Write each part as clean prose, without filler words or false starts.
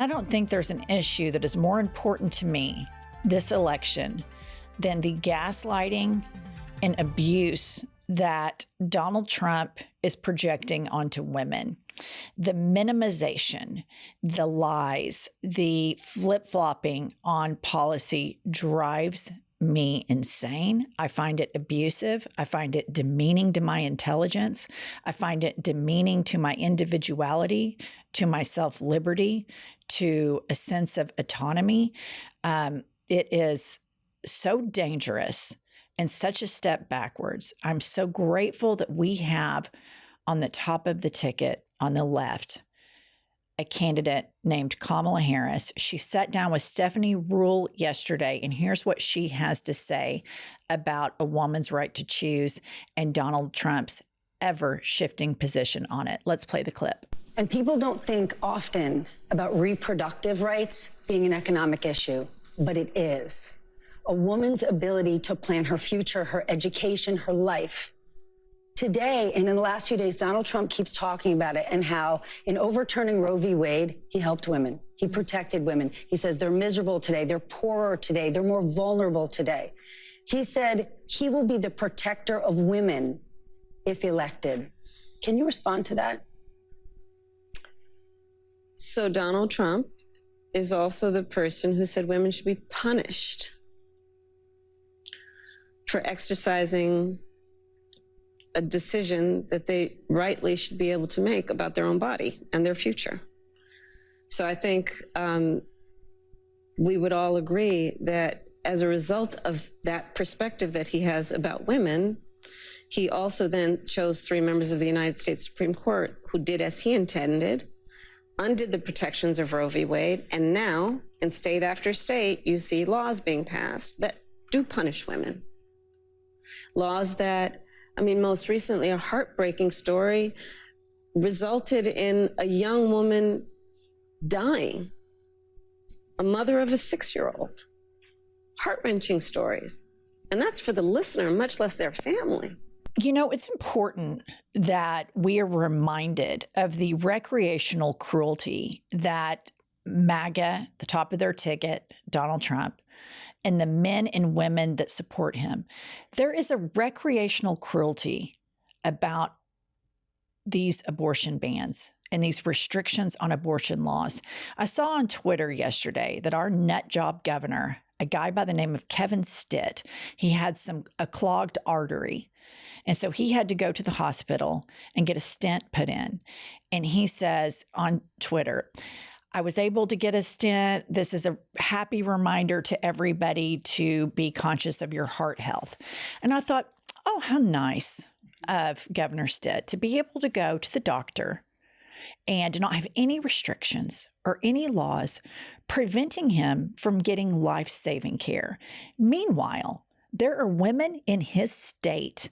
I don't think there's an issue that is more important to me this election than the gaslighting and abuse that Donald Trump is projecting onto women. The minimization, the lies, the flip-flopping on policy drives me insane. I find it abusive. I find it demeaning to my intelligence. I find it demeaning to my individuality, to my self-liberty, to a sense of autonomy. It is so dangerous and such a step backwards. I'm so grateful that we have on the top of the ticket on the left a candidate named Kamala Harris. She sat down with Stephanie Ruhle yesterday, and here's what she has to say about a woman's right to choose and Donald Trump's ever-shifting position on it. Let's play the clip. And people don't think often about reproductive rights being an economic issue, but it is. A woman's ability to plan her future, her education, her life. Today, and in the last few days, Donald Trump keeps talking about it and how in overturning Roe v. Wade, he helped women. He protected women. He says they're miserable today. They're poorer today. They're more vulnerable today. He said he will be the protector of women if elected. Can you respond to that? So Donald Trump is also the person who said women should be punished for exercising a decision that they rightly should be able to make about their own body and their future. So I think we would all agree that as a result of that perspective that he has about women, he also then chose 3 members of the United States Supreme Court who did as he intended, undid the protections of Roe v. Wade, and now in state after state, you see laws being passed that do punish women. Laws that, I mean, most recently, a heartbreaking story resulted in a young woman dying, a mother of a 6-year-old. Heart-wrenching stories. And that's for the listener, much less their family. You know, it's important that we are reminded of the recreational cruelty that MAGA, the top of their ticket, Donald Trump, and the men and women that support him. There is a recreational cruelty about these abortion bans and these restrictions on abortion laws. I saw on Twitter yesterday that our nut job governor, a guy by the name of Kevin Stitt, he had a clogged artery. And so he had to go to the hospital and get a stent put in. And he says on Twitter, I was able to get a stent. This is a happy reminder to everybody to be conscious of your heart health. And I thought, oh, how nice of Governor Stitt to be able to go to the doctor and to not have any restrictions or any laws preventing him from getting life-saving care. Meanwhile, there are women in his state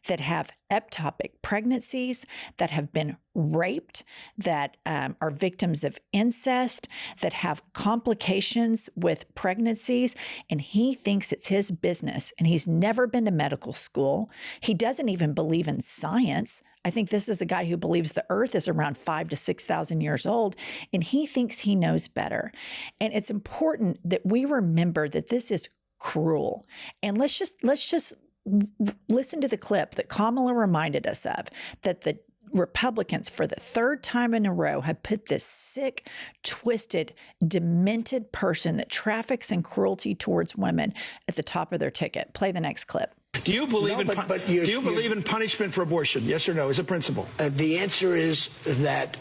that have ectopic pregnancies, that have been raped, that are victims of incest, that have complications with pregnancies, and he thinks it's his business. And he's never been to medical school. He doesn't even believe in science. I think this is a guy who believes the earth is around 5,000 to 6,000 years old, and he thinks he knows better. And it's important that we remember that this is cruel. And let's just listen to the clip that Kamala reminded us of, that the Republicans, for the 3rd time in a row, have put this sick, twisted, demented person that traffics in cruelty towards women at the top of their ticket. Play the next clip. Do you believe in punishment for abortion? Yes or no, as a principle? The answer is that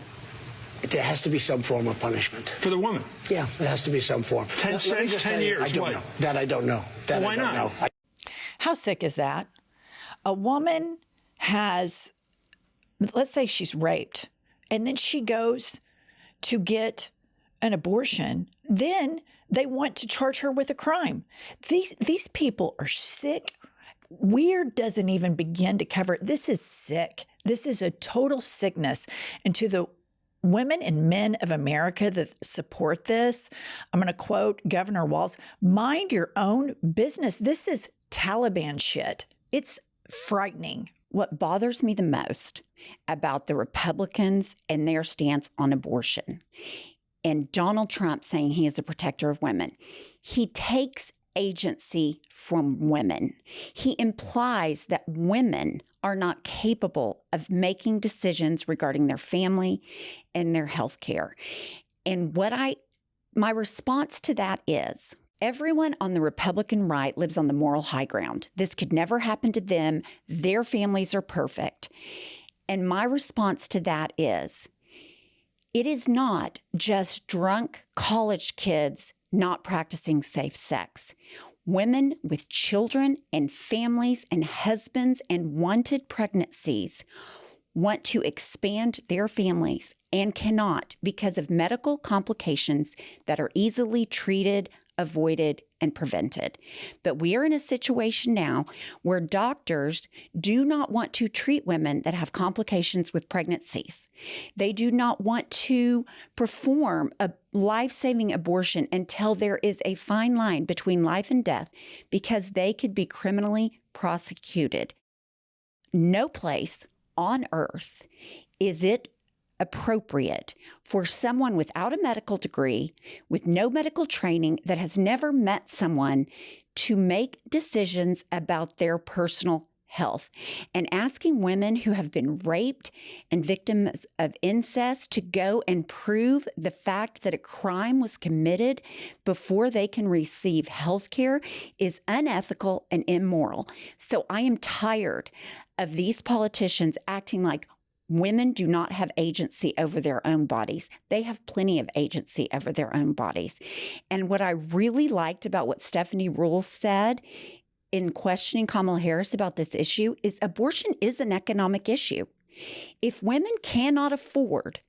there has to be some form of punishment. For the woman? Yeah, there has to be some form. 10 cents, 10 years. I don't know. That I don't know. That Why I don't not? know. How sick is that? A woman has, let's say she's raped, and then she goes to get an abortion. Then they want to charge her with a crime. These people are sick. Weird doesn't even begin to cover it. This is sick. This is a total sickness. And to the women and men of America that support this, I'm going to quote Governor Walz, mind your own business. This is Taliban shit. It's frightening. What bothers me the most about the Republicans and their stance on abortion and Donald Trump saying he is a protector of women. He takes agency from women. He implies that women are not capable of making decisions regarding their family and their health care. And my response to that is, everyone on the Republican right lives on the moral high ground. This could never happen to them. Their families are perfect. And my response to that is, it is not just drunk college kids not practicing safe sex. Women with children and families and husbands and wanted pregnancies want to expand their families and cannot because of medical complications that are easily treated, avoided, and prevented. But we are in a situation now where doctors do not want to treat women that have complications with pregnancies. They do not want to perform a life-saving abortion until there is a fine line between life and death because they could be criminally prosecuted. No place on earth is it appropriate for someone without a medical degree, with no medical training, that has never met someone to make decisions about their personal health. And asking women who have been raped and victims of incest to go and prove the fact that a crime was committed before they can receive health care is unethical and immoral. So I am tired of these politicians acting like women do not have agency over their own bodies. They have plenty of agency over their own bodies. And what I really liked about what Stephanie Ruhle said in questioning Kamala Harris about this issue is abortion is an economic issue. If women cannot afford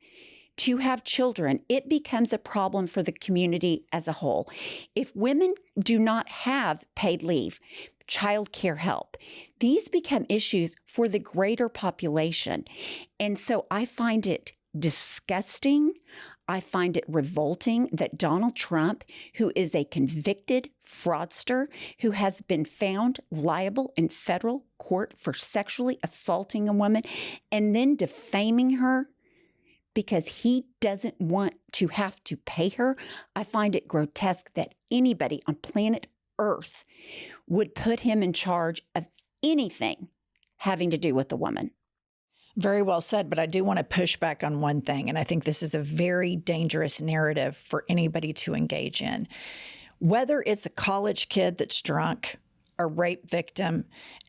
to have children, it becomes a problem for the community as a whole. If women do not have paid leave, child care help, these become issues for the greater population. And so I find it disgusting. I find it revolting that Donald Trump, who is a convicted fraudster, who has been found liable in federal court for sexually assaulting a woman and then defaming her because he doesn't want to have to pay her. I find it grotesque that anybody on planet Earth would put him in charge of anything having to do with the woman. Very well said, but I do want to push back on one thing, and I think this is a very dangerous narrative for anybody to engage in. Whether it's a college kid that's drunk, a rape victim,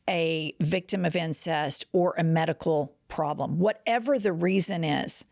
a victim of incest, or a medical problem, whatever the reason is,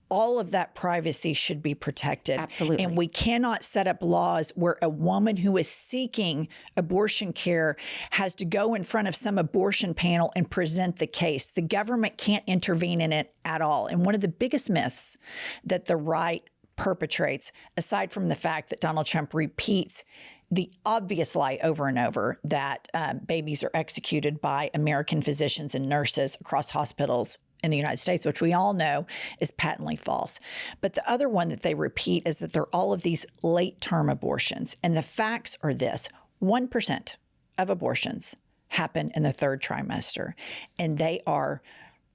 all of that privacy should be protected. Absolutely. And we cannot set up laws where a woman who is seeking abortion care has to go in front of some abortion panel and present the case. The government can't intervene in it at all. And one of the biggest myths that the right perpetrates, aside from the fact that Donald Trump repeats the obvious lie over and over that babies are executed by American physicians and nurses across hospitals in the United States, which we all know is patently false. But the other one that they repeat is that there are all of these late-term abortions. And the facts are this: 1% of abortions happen in the third trimester, and they are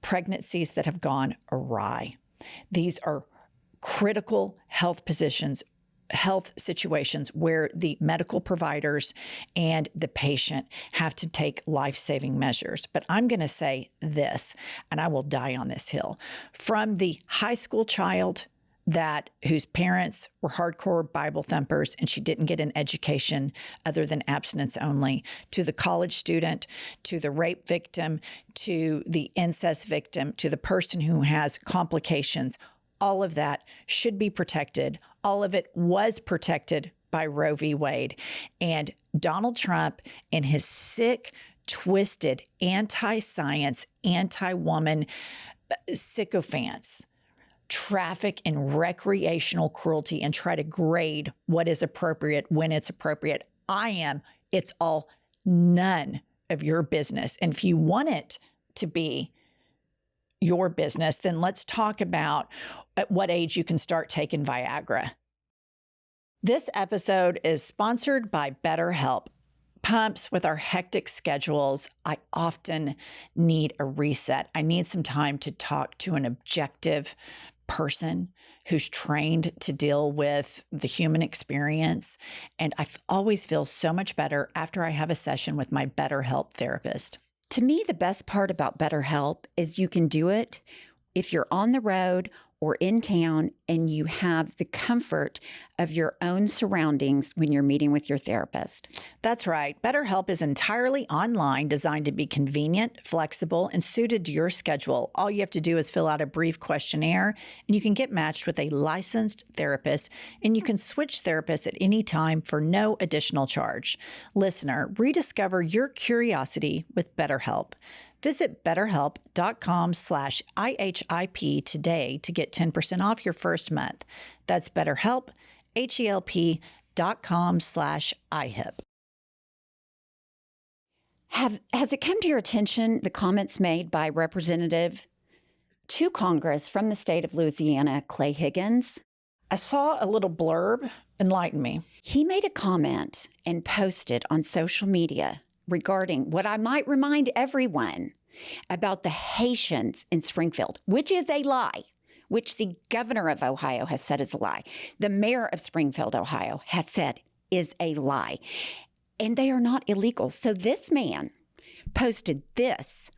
pregnancies that have gone awry. These are critical health situations where the medical providers and the patient have to take life-saving measures. But I'm going to say this, and I will die on this hill. From the high school child whose parents were hardcore Bible thumpers and she didn't get an education other than abstinence only, to the college student, to the rape victim, to the incest victim, to the person who has complications, all of that should be protected. All of it was protected by Roe v. Wade. And Donald Trump and his sick, twisted, anti-science, anti-woman sycophants traffic in recreational cruelty and try to grade what is appropriate when it's appropriate. It's all none of your business. And if you want it to be your business, then let's talk about at what age you can start taking Viagra. This episode is sponsored by Betterhelp. Pumps, with our hectic schedules, I often need a reset. I need some time to talk to an objective person who's trained to deal with the human experience. And I always feel so much better after I have a session with my Betterhelp therapist. To me, the best part about BetterHelp is you can do it if you're on the road or in town and you have the comfort of your own surroundings when you're meeting with your therapist. That's right. BetterHelp is entirely online, designed to be convenient, flexible, and suited to your schedule. All you have to do is fill out a brief questionnaire, and you can get matched with a licensed therapist, and you can switch therapists at any time for no additional charge. Listener, rediscover your curiosity with BetterHelp. Visit betterhelp.com/IHIP today to get 10% off your first month. That's BetterHelp, HELP.com/IHIP. Has it come to your attention the comments made by Representative to Congress from the state of Louisiana, Clay Higgins? I saw a little blurb. Enlighten me. He made a comment and posted on social media regarding what I might remind everyone about the Haitians in Springfield, which is a lie, which the governor of Ohio has said is a lie. The mayor of Springfield, Ohio, has said is a lie. And they are not illegal. So this man posted this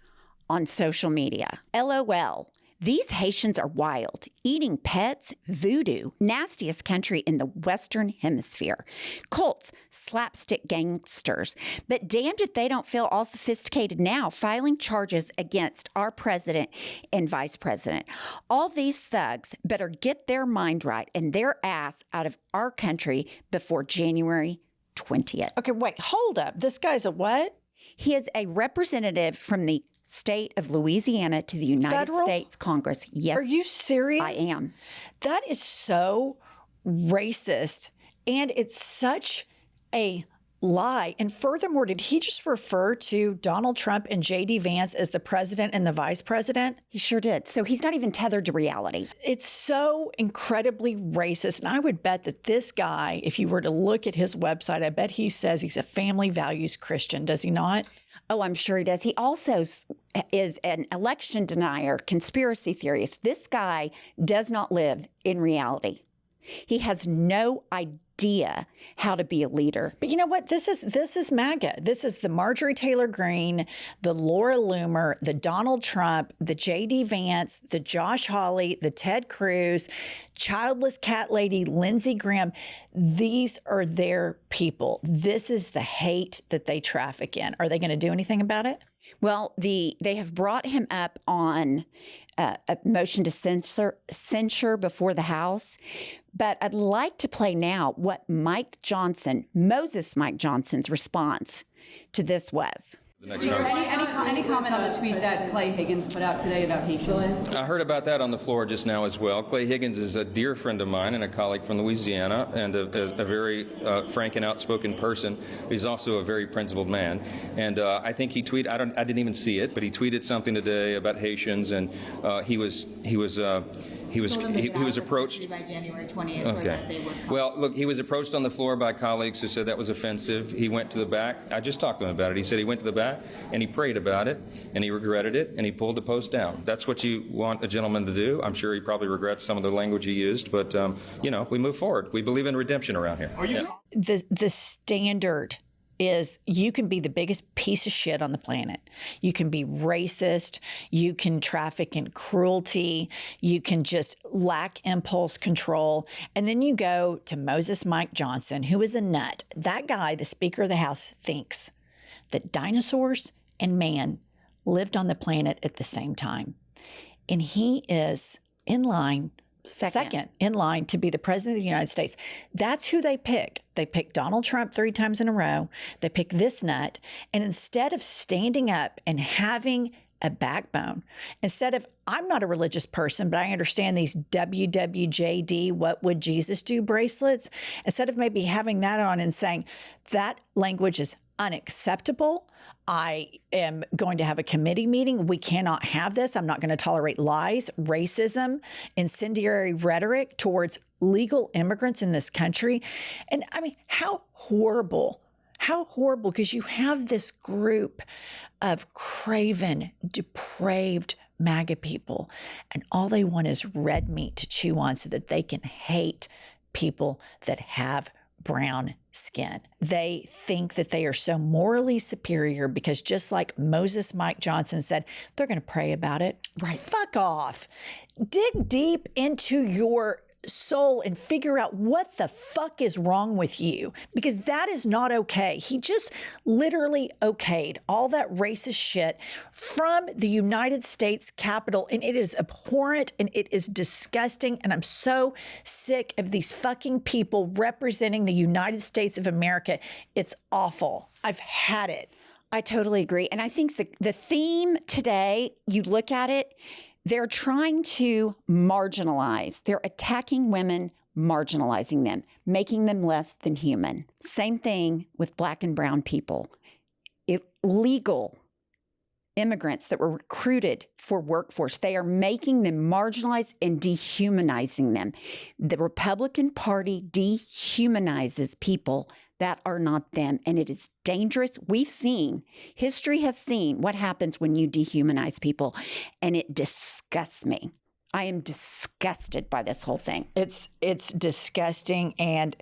on social media. LOL. These Haitians are wild, eating pets, voodoo, nastiest country in the Western Hemisphere. Cults, slapstick gangsters. But damned if they don't feel all sophisticated now, filing charges against our president and vice president. All these thugs better get their mind right and their ass out of our country before January 20th. Okay, wait, hold up. This guy's a what? He is a representative from the state of Louisiana to the United Federal? States Congress. Yes. Are you serious? I am. That is so racist. And it's such a lie. And furthermore, did he just refer to Donald Trump and J.D. Vance as the president and the vice president? He sure did. So he's not even tethered to reality. It's so incredibly racist. And I would bet that this guy, if you were to look at his website, I bet he says he's a family values Christian. Does he not? Oh, I'm sure he does. He also is an election denier, conspiracy theorist. This guy does not live in reality. He has no idea how to be a leader. But you know what? This is MAGA. This is the Marjorie Taylor Greene, the Laura Loomer, the Donald Trump, the J.D. Vance, the Josh Hawley, the Ted Cruz, childless cat lady Lindsey Graham. These are their people. This is the hate that they traffic in. Are they going to do anything about it? Well, they have brought him up on a motion to censure before the House. But I'd like to play now what Mike Johnson's response to this was. Any comment on the tweet that Clay Higgins put out today about Haitians? I heard about that on the floor just now as well. Clay Higgins is a dear friend of mine and a colleague from Louisiana and a very frank and outspoken person. He's also a very principled man. And I think he tweeted, I didn't even see it, but he tweeted something today about Haitians, and he was approached by January 20th. Okay. Well, look, he was approached on the floor by colleagues who said that was offensive. He went to the back. I just talked to him about it. He said he went to the back and he prayed about it and he regretted it and he pulled the post down. That's what you want a gentleman to do. I'm sure he probably regrets some of the language he used, but we move forward. We believe in redemption around here. The standard is you can be the biggest piece of shit on the planet. You can be racist. You can traffic in cruelty. You can just lack impulse control. And then you go to Moses Mike Johnson, who is a nut. That guy, the Speaker of the House, thinks that dinosaurs and man lived on the planet at the same time. And he is in line second in line to be the president of the United States. That's who they pick. They pick Donald Trump 3 times in a row. They pick this nut. And instead of standing up and having a backbone, instead of, I'm not a religious person, but I understand these WWJD, what would Jesus do bracelets, instead of maybe having that on and saying that language is unacceptable. I am going to have a committee meeting. We cannot have this. I'm not going to tolerate lies, racism, incendiary rhetoric towards legal immigrants in this country. And I mean, how horrible, because you have this group of craven, depraved MAGA people, and all they want is red meat to chew on so that they can hate people that have brown skin. They think that they are so morally superior because, just like Moses Mike Johnson said, they're going to pray about it. Right. Fuck off. Dig deep into your soul and figure out what the fuck is wrong with you, because that is not okay. He just literally okayed all that racist shit from the United States Capitol, and it is abhorrent and it is disgusting, and I'm so sick of these fucking people representing the United States of America. It's awful. I've had it. I totally agree. And I think the theme today, you look at it, they're trying to marginalize. They're attacking women, marginalizing them, making them less than human. Same thing with Black and brown people. Illegal immigrants that were recruited for workforce, they are making them marginalized and dehumanizing them. The Republican Party dehumanizes people that are not them, and it is dangerous. We've seen, history has seen what happens when you dehumanize people, and it disgusts me. I am disgusted by this whole thing. It's disgusting, and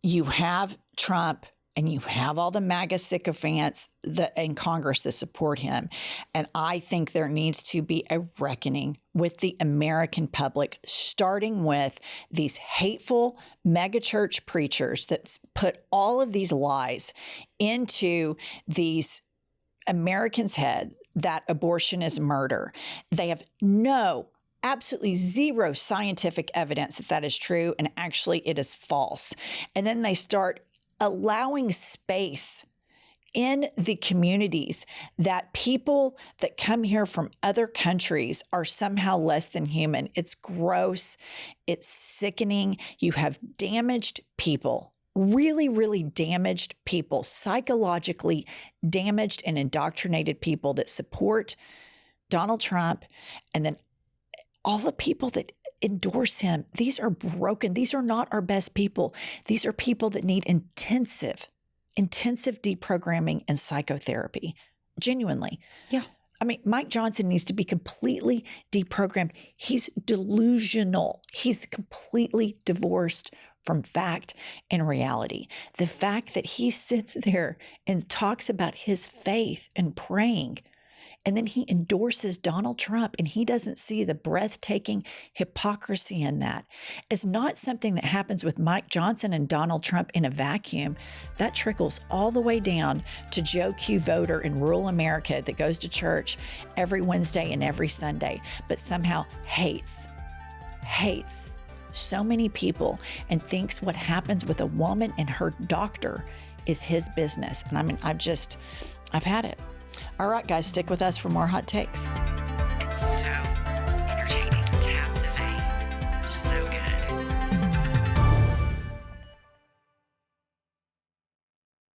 you have Trump and you have all the MAGA sycophants in Congress that support him. And I think there needs to be a reckoning with the American public, starting with these hateful megachurch preachers that put all of these lies into these Americans' heads that abortion is murder. They have absolutely zero scientific evidence that that is true, and actually it is false. And then they start allowing space in the communities that people that come here from other countries are somehow less than human. It's gross. It's sickening. You have damaged people, really, really damaged people, psychologically damaged and indoctrinated people that support Donald Trump, and then all the people that endorse him. These are broken. These are not our best people. These are people that need intensive deprogramming and psychotherapy. Genuinely. Yeah. I mean, Mike Johnson needs to be completely deprogrammed. He's delusional. He's completely divorced from fact and reality. The fact that he sits there and talks about his faith and praying, and then he endorses Donald Trump, and he doesn't see the breathtaking hypocrisy in that. It's not something that happens with Mike Johnson and Donald Trump in a vacuum. That trickles all the way down to Joe Q voter in rural America that goes to church every Wednesday and every Sunday, but somehow hates so many people and thinks what happens with a woman and her doctor is his business. And I mean, I've had it. All right, guys, stick with us for more hot takes.